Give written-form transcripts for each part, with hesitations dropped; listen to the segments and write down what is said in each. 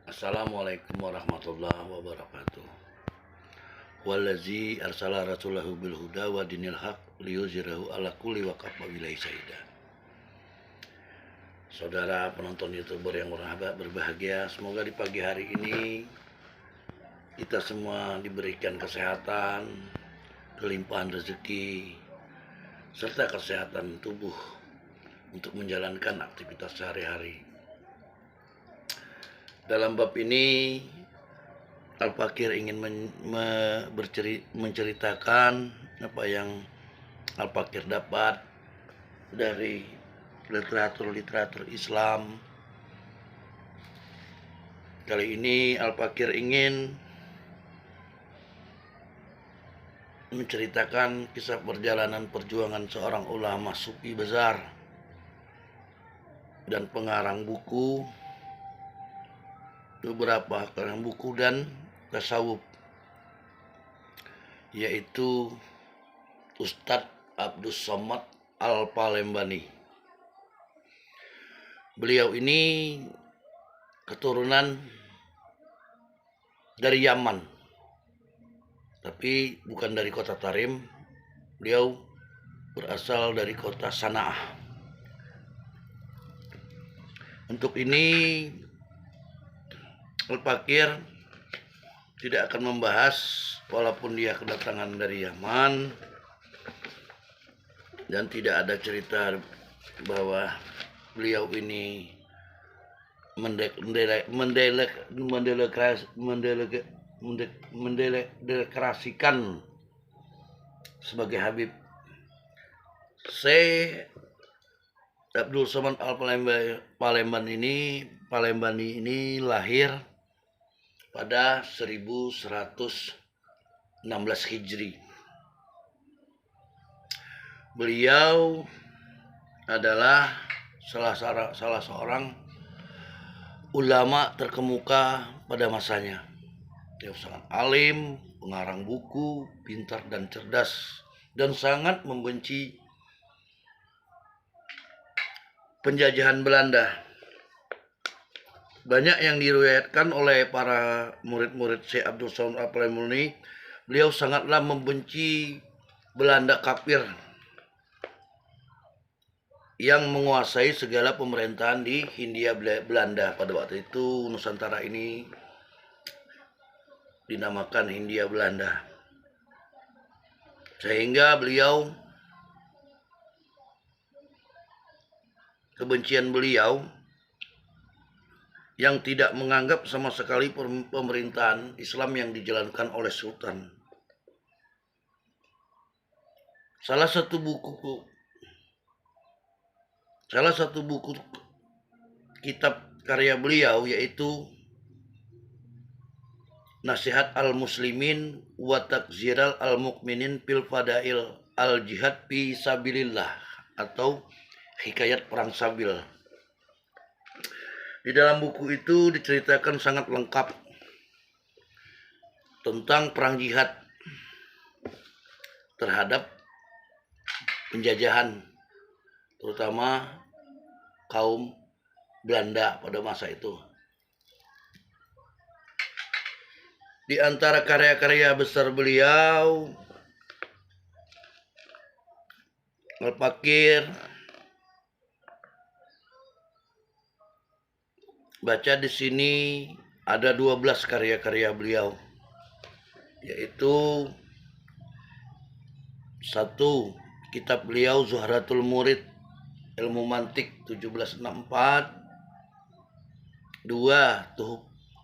Assalamualaikum warahmatullahi wabarakatuh. Wallazi arsala rasulahu bil huda wa dinil haq liyuzhirahu ala kulli wa kafa billahi syahida. Saudara penonton YouTuber yang berbahagia, semoga di pagi hari ini kita semua diberikan kesehatan, kelimpahan rezeki, serta kesehatan tubuh untuk menjalankan aktivitas sehari-hari. Dalam bab ini Al-Fakir ingin menceritakan apa yang Al-Fakir dapat dari literatur Islam. Kali ini Al-Fakir ingin menceritakan kisah perjalanan perjuangan seorang ulama sufi besar dan pengarang buku, beberapa karang buku dan tasawuf, yaitu Ustadz Abdus Somad Al-Palembani. Beliau ini keturunan dari Yaman, tapi bukan dari kota Tarim. Beliau berasal dari kota Sana'ah. Untuk ini Al-Fakir tidak akan membahas, walaupun dia kedatangan dari Yaman dan tidak ada cerita bahwa beliau ini mendeklarasikan sebagai Habib. Syekh Abdul Somad Al-Palembani ini lahir pada 1116 Hijri. Beliau adalah salah seorang ulama terkemuka pada masanya. Dia sangat alim, pengarang buku, pintar dan cerdas, dan sangat membenci penjajahan Belanda. Banyak yang diriwayatkan oleh para murid-murid Syekh Abdul Somad Al-Palembani, beliau sangatlah membenci Belanda kafir yang menguasai segala pemerintahan di Hindia Belanda. Pada waktu itu Nusantara ini dinamakan Hindia Belanda. Sehingga kebencian beliau yang tidak menganggap sama sekali pemerintahan Islam yang dijalankan oleh Sultan. Salah satu buku kitab karya beliau yaitu Nasihat al-Muslimin wa Takziral al-Mukminin fil Fadail al-Jihad fi Sabilillah, atau Hikayat Perang Sabil. Di dalam buku itu diceritakan sangat lengkap tentang perang jihad terhadap penjajahan, terutama kaum Belanda pada masa itu. Di antara karya-karya besar beliau, Al-Fakir baca di sini ada 12 karya-karya beliau, yaitu 1. Kitab beliau Zuhratul Murid, ilmu mantik 1764. 2.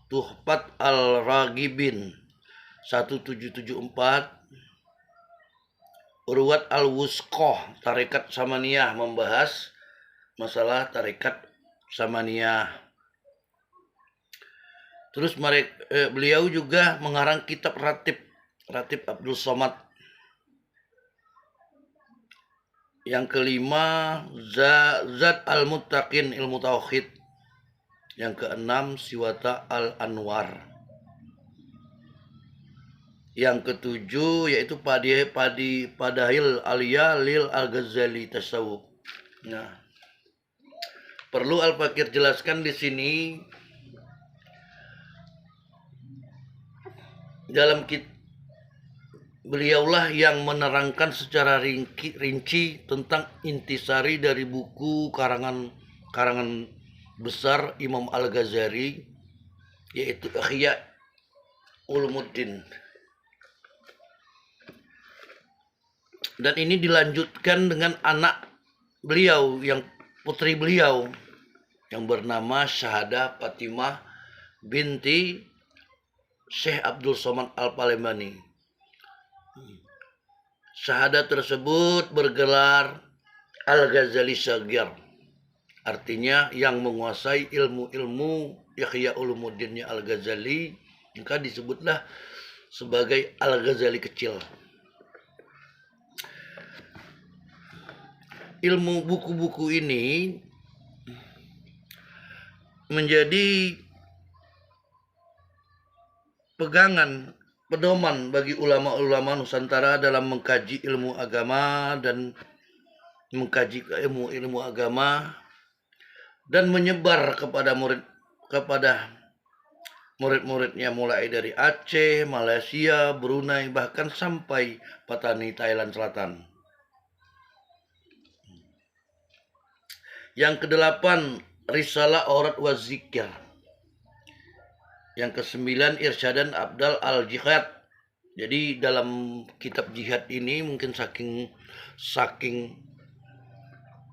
Tuhfat al-Ragibin 1774. Urwat al-Wusqah, Tarekat Samaniyah, membahas masalah Tarekat Samaniyah. Terus beliau juga mengarang kitab Ratib Abdul Somad. Yang kelima, Zat al-Muttaqin, ilmu tauhid. Yang keenam, Siwata al-Anwar. Yang ketujuh yaitu Padahil Aliyah Lil Al-Ghazali Tasawuf. Perlu Al-Fakir jelaskan di sini dalam beliaulah yang menerangkan secara rinci tentang intisari dari buku karangan besar Imam Al-Ghazali, yaitu Ihya Ulumuddin. Dan ini dilanjutkan dengan anak beliau, yang putri beliau, yang bernama Syahadah Fatimah binti Syekh Abdul Somad Al-Palembani. Syahadah tersebut bergelar Al-Ghazali Syagir, artinya yang menguasai ilmu-ilmu Ihya Ulumuddinnya Al-Ghazali, maka disebutlah sebagai Al-Ghazali kecil. Ilmu buku-buku ini menjadi pedoman bagi ulama-ulama Nusantara dalam mengkaji ilmu agama dan mengkaji ilmu agama dan menyebar kepada murid-muridnya mulai dari Aceh, Malaysia, Brunei, bahkan sampai Patani, Thailand Selatan. Yang kedelapan, Risalah Aurat wa Zikir. Yang kesembilan, Irsyadan Abdal Al-Jihad. Jadi dalam kitab jihad ini mungkin saking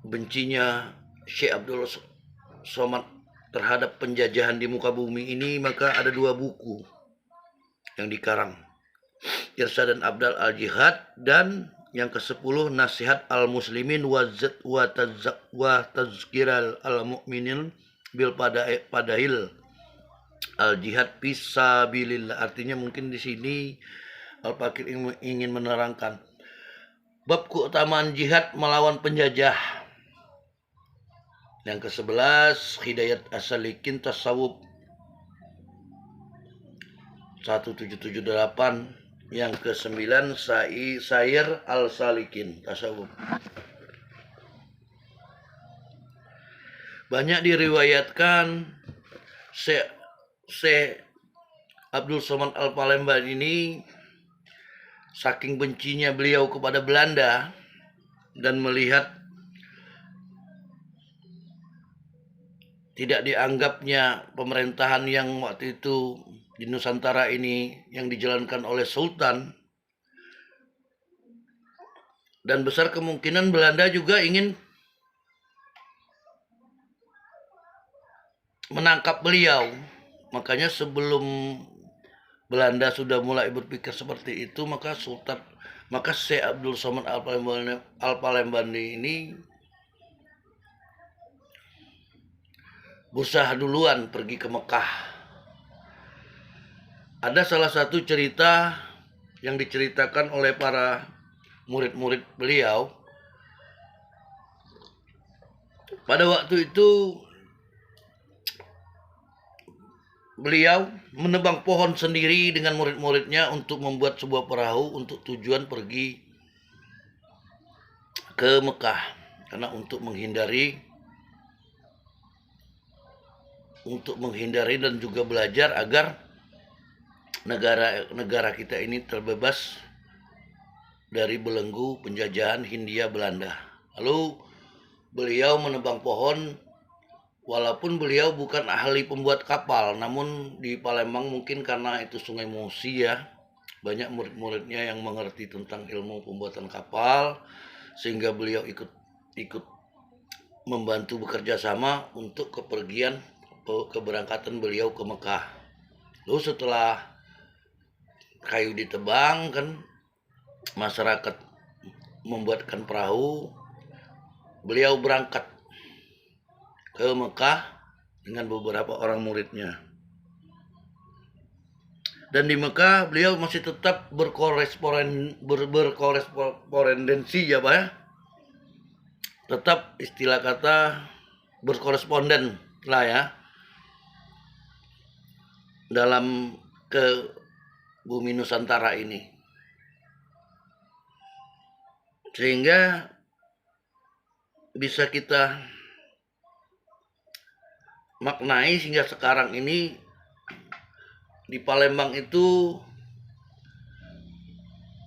bencinya Syekh Abdul Somad terhadap penjajahan di muka bumi ini, maka ada dua buku yang dikarang, Irsyadan Abdal Al-Jihad, dan yang ke-10 Nasihat Al-Muslimin wa Tazkiral Al-Mu'minin bil Padail Al-Jihad Fisabilillah. Artinya mungkin di sini Al-Fakir ingin menerangkan bab keutamaan jihad melawan penjajah. Yang ke-11 Hidayat As-Salikin Tasawuf 1778. Yang ke-9 Sair Al-Salikin Tasawuf. Banyak diriwayatkan Syekh Abdul Somad Al-Palembani ini saking bencinya beliau kepada Belanda dan melihat tidak dianggapnya pemerintahan yang waktu itu di Nusantara ini yang dijalankan oleh Sultan, dan besar kemungkinan Belanda juga ingin menangkap beliau. Makanya sebelum Belanda sudah mulai berpikir seperti itu, maka Syekh Abdul Somad Al-Palembani ini berusaha duluan pergi ke Mekah. Ada salah satu cerita yang diceritakan oleh para murid-murid beliau. Pada waktu itu beliau menebang pohon sendiri dengan murid-muridnya untuk membuat sebuah perahu untuk tujuan pergi ke Mekah, karena untuk menghindari dan juga belajar agar negara kita ini terbebas dari belenggu penjajahan Hindia Belanda. Lalu beliau menebang pohon, walaupun beliau bukan ahli pembuat kapal, namun di Palembang mungkin karena itu Sungai Musi ya, banyak murid-muridnya yang mengerti tentang ilmu pembuatan kapal, sehingga beliau ikut membantu bekerja sama untuk keberangkatan beliau ke Mekah. Lalu setelah kayu ditebang, kan masyarakat membuatkan perahu, beliau berangkat ke Mekah dengan beberapa orang muridnya. Dan di Mekah beliau masih tetap berkorespondensi ya Pak ya. Tetap istilah kata berkoresponden lah ya, dalam ke bumi Nusantara ini, sehingga bisa kita maknai sehingga sekarang ini di Palembang itu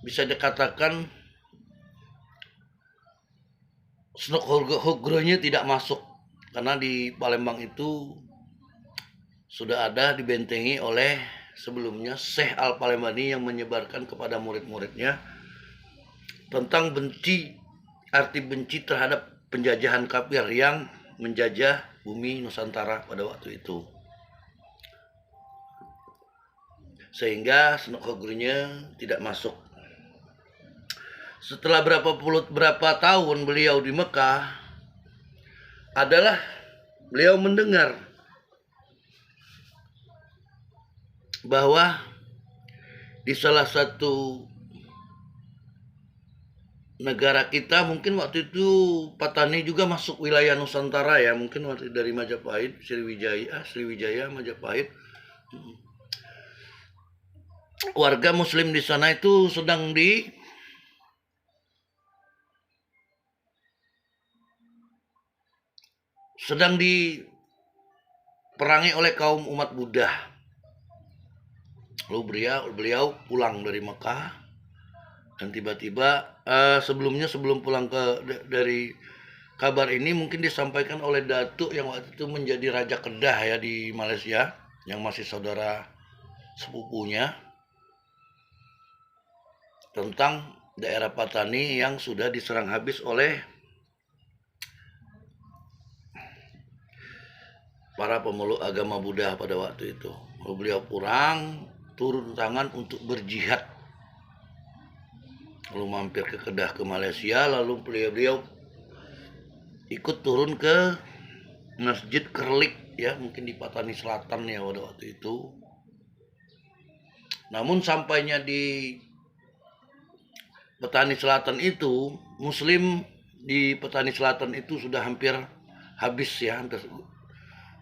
bisa dikatakan Snokhogronya tidak masuk, karena di Palembang itu sudah ada dibentengi oleh sebelumnya Syekh Al-Palembani yang menyebarkan kepada murid-muridnya tentang arti benci terhadap penjajahan kafir yang menjajah bumi Nusantara pada waktu itu. Sehingga Snokhogronya tidak masuk. Setelah berapa tahun beliau di Mekah, adalah beliau mendengar bahwa di salah satu negara kita, mungkin waktu itu Patani juga masuk wilayah Nusantara ya, mungkin waktu dari Majapahit, Sriwijaya, Majapahit. Warga Muslim di sana itu sedang diperangi oleh kaum umat Buddha. Lalu beliau pulang dari Mekah, dan tiba-tiba sebelum pulang dari kabar ini mungkin disampaikan oleh Datuk yang waktu itu menjadi Raja Kedah ya di Malaysia, yang masih saudara sepupunya, tentang daerah Patani yang sudah diserang habis oleh para pemeluk agama Buddha pada waktu itu. Lalu beliau turun tangan untuk berjihad, lalu mampir ke Kedah, ke Malaysia. Lalu beliau ikut turun ke Masjid Kerlik ya, mungkin di Patani Selatan ya pada waktu itu. Namun sampainya di Patani Selatan itu, Muslim di Patani Selatan itu sudah hampir habis ya, hampir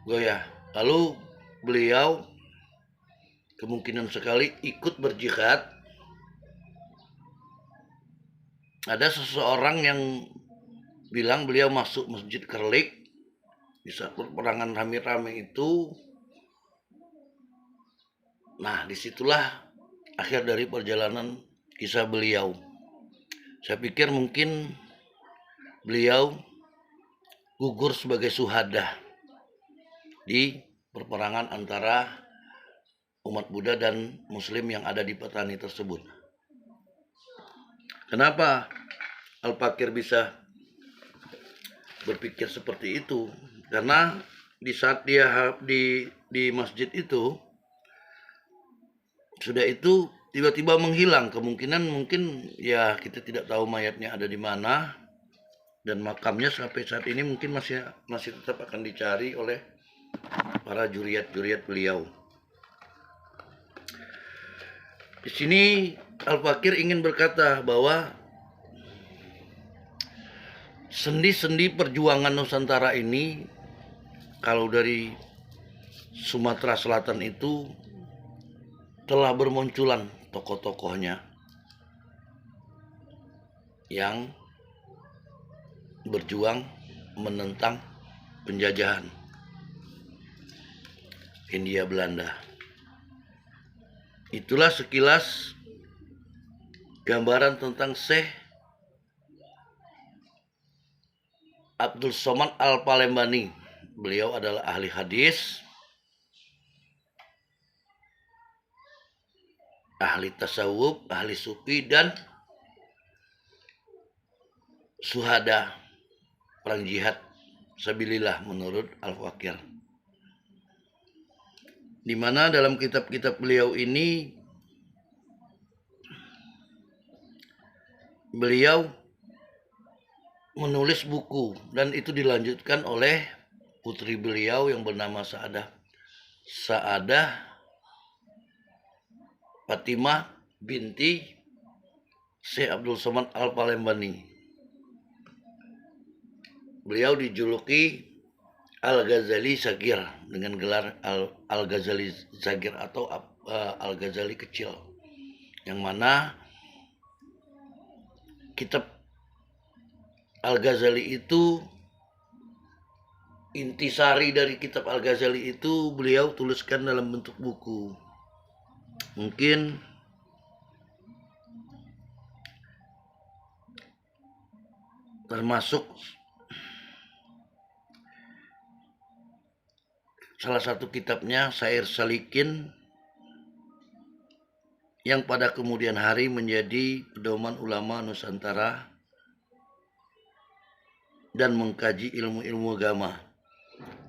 goyah. Lalu beliau kemungkinan sekali ikut berjihad. Ada seseorang yang bilang beliau masuk Masjid Kerlik di saat peperangan rame-rame itu. Nah, disitulah akhir dari perjalanan kisah beliau. Saya pikir mungkin beliau gugur sebagai syuhada di perperangan antara umat Buddha dan Muslim yang ada di Patani tersebut. Kenapa Al-Fakir bisa berpikir seperti itu? Karena di saat dia di masjid itu, sudah itu tiba-tiba menghilang. Kemungkinan mungkin ya kita tidak tahu mayatnya ada di mana, dan makamnya sampai saat ini mungkin masih tetap akan dicari oleh para juriat-juriat beliau. Di sini Al-Fakir ingin berkata bahwa sendi-sendi perjuangan Nusantara ini, kalau dari Sumatera Selatan itu telah bermunculan tokoh-tokohnya yang berjuang menentang penjajahan Hindia Belanda. Itulah sekilas gambaran tentang Syekh Abdul Somad Al-Palembani. Beliau adalah ahli hadis, ahli tasawuf, ahli sufi, dan syuhada perang jihad sabilillah menurut Al-Fakir. Di mana dalam kitab-kitab beliau ini beliau menulis buku, dan itu dilanjutkan oleh putri beliau yang bernama Sa'adah Fatimah binti Syekh Abdul Somad Al-Palembani. Beliau dijuluki Al-Ghazali Sagir dengan gelar Al-Ghazali Sagir atau Al-Ghazali kecil, yang mana kitab Al-Ghazali itu, intisari dari kitab Al-Ghazali itu beliau tuliskan dalam bentuk buku. Mungkin termasuk salah satu kitabnya Syair Salikin yang pada kemudian hari menjadi pedoman ulama Nusantara dan mengkaji ilmu-ilmu agama.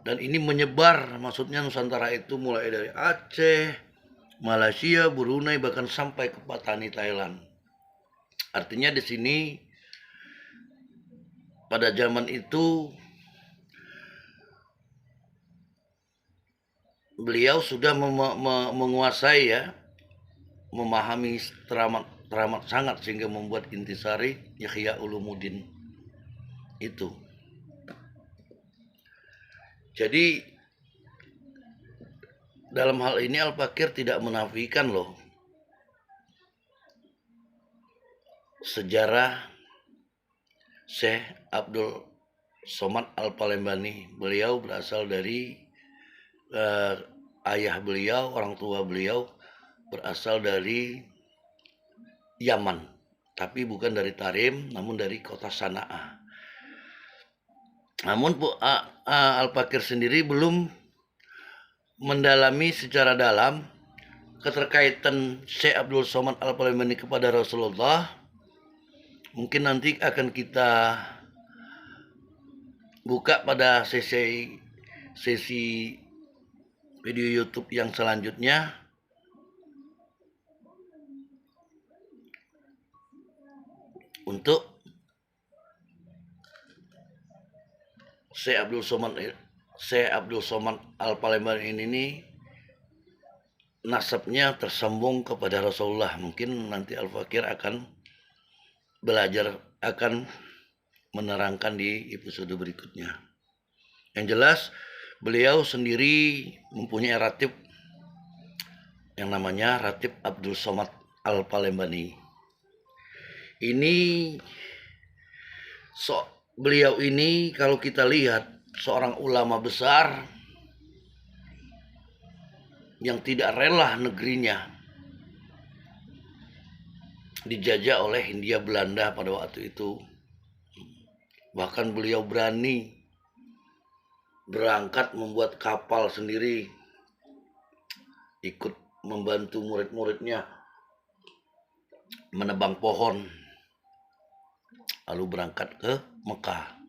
Dan ini menyebar, maksudnya Nusantara itu mulai dari Aceh, Malaysia, Brunei, bahkan sampai ke Patani, Thailand. Artinya di sini pada zaman itu beliau sudah menguasai ya, memahami teramat sangat sehingga membuat intisari Ihya Ulumuddin itu. Jadi dalam hal ini Al-Fakir tidak menafikan loh sejarah Syekh Abdul Somad Al-Palembani. Beliau berasal dari ayah beliau, orang tua beliau berasal dari Yaman, tapi bukan dari Tarim, namun dari kota Sanaa. Namun Al-Fakir sendiri belum mendalami secara dalam keterkaitan Syekh Abdul Somad Al-Palembani kepada Rasulullah. Mungkin nanti akan kita buka pada sesi video YouTube yang selanjutnya. Untuk Syekh Abdul Somad Al-Palembani ini nasabnya tersambung kepada Rasulullah. Mungkin nanti Al-Fakir akan belajar, akan menerangkan di episode berikutnya. Yang jelas beliau sendiri mempunyai ratib yang namanya Ratib Abdul Somad Al-Palembani. Ini beliau ini kalau kita lihat seorang ulama besar yang tidak rela negerinya dijajah oleh Hindia Belanda pada waktu itu. Bahkan beliau berani berangkat membuat kapal sendiri, ikut membantu murid-muridnya menebang pohon, lalu berangkat ke Mekah.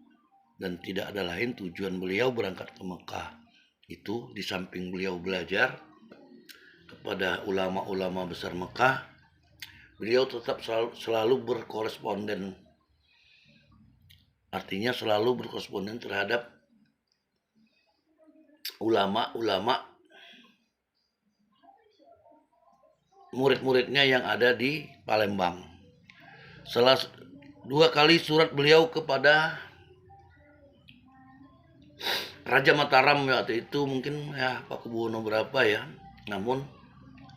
Dan tidak ada lain tujuan beliau berangkat ke Mekah itu, di samping beliau belajar kepada ulama-ulama besar Mekah, beliau tetap selalu berkoresponden. Artinya selalu berkoresponden terhadap ulama-ulama murid-muridnya yang ada di Palembang. Salah 2 kali surat beliau kepada Raja Mataram waktu itu, mungkin ya Pak Kubuwono berapa ya. Namun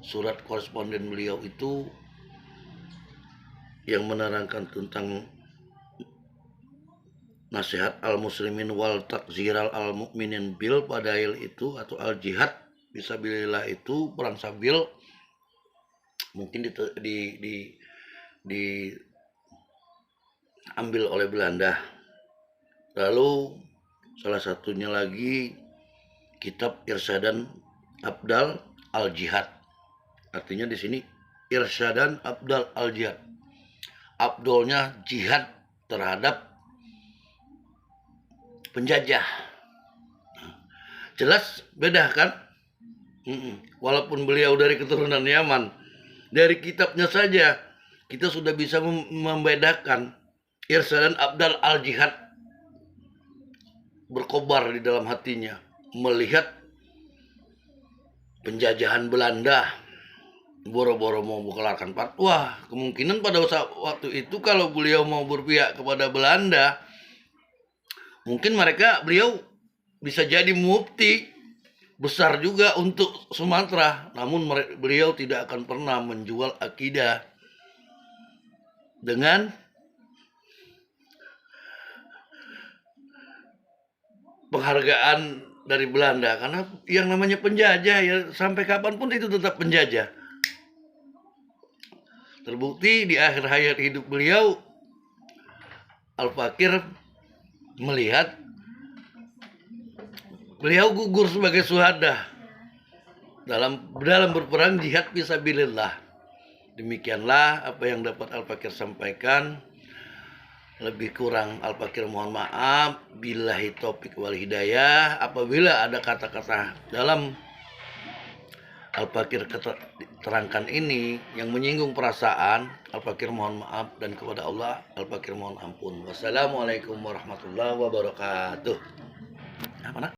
surat koresponden beliau itu yang menerangkan tentang nasihat al-muslimin wal takziral al-mu'minin bil padail itu, atau al-jihad fisabilillah itu, perang sabil, mungkin diambil oleh Belanda. Lalu salah satunya lagi kitab Irsyadan Abdal Al-Jihad. Artinya di sini Irsyadan Abdal Al-Jihad. Abdolnya jihad terhadap penjajah. Jelas beda kan? Walaupun beliau dari keturunan Yaman, dari kitabnya saja kita sudah bisa membedakan. Irsyadan Abdal Al-Jihad berkobar di dalam hatinya melihat penjajahan Belanda, boro-boro mau mengeluarkan fatwa. Kemungkinan pada waktu itu kalau beliau mau berpihak kepada Belanda, mungkin beliau bisa jadi mufti besar juga untuk Sumatera. Namun beliau tidak akan pernah menjual akidah dengan penghargaan dari Belanda, karena yang namanya penjajah ya sampai kapanpun itu tetap penjajah. Terbukti di akhir hayat hidup beliau Al-Fakir melihat beliau gugur sebagai syuhada dalam berperang jihad fisabilillah. Demikianlah apa yang dapat Al-Fakir sampaikan. Lebih kurang Al-Fakir mohon maaf. Billahi taufik wal hidayah. Apabila ada kata-kata dalam Al-Fakir terangkan ini yang menyinggung perasaan, Al-Fakir mohon maaf, dan kepada Allah Al-Fakir mohon ampun. Wassalamualaikum warahmatullahi wabarakatuh. Apa nak?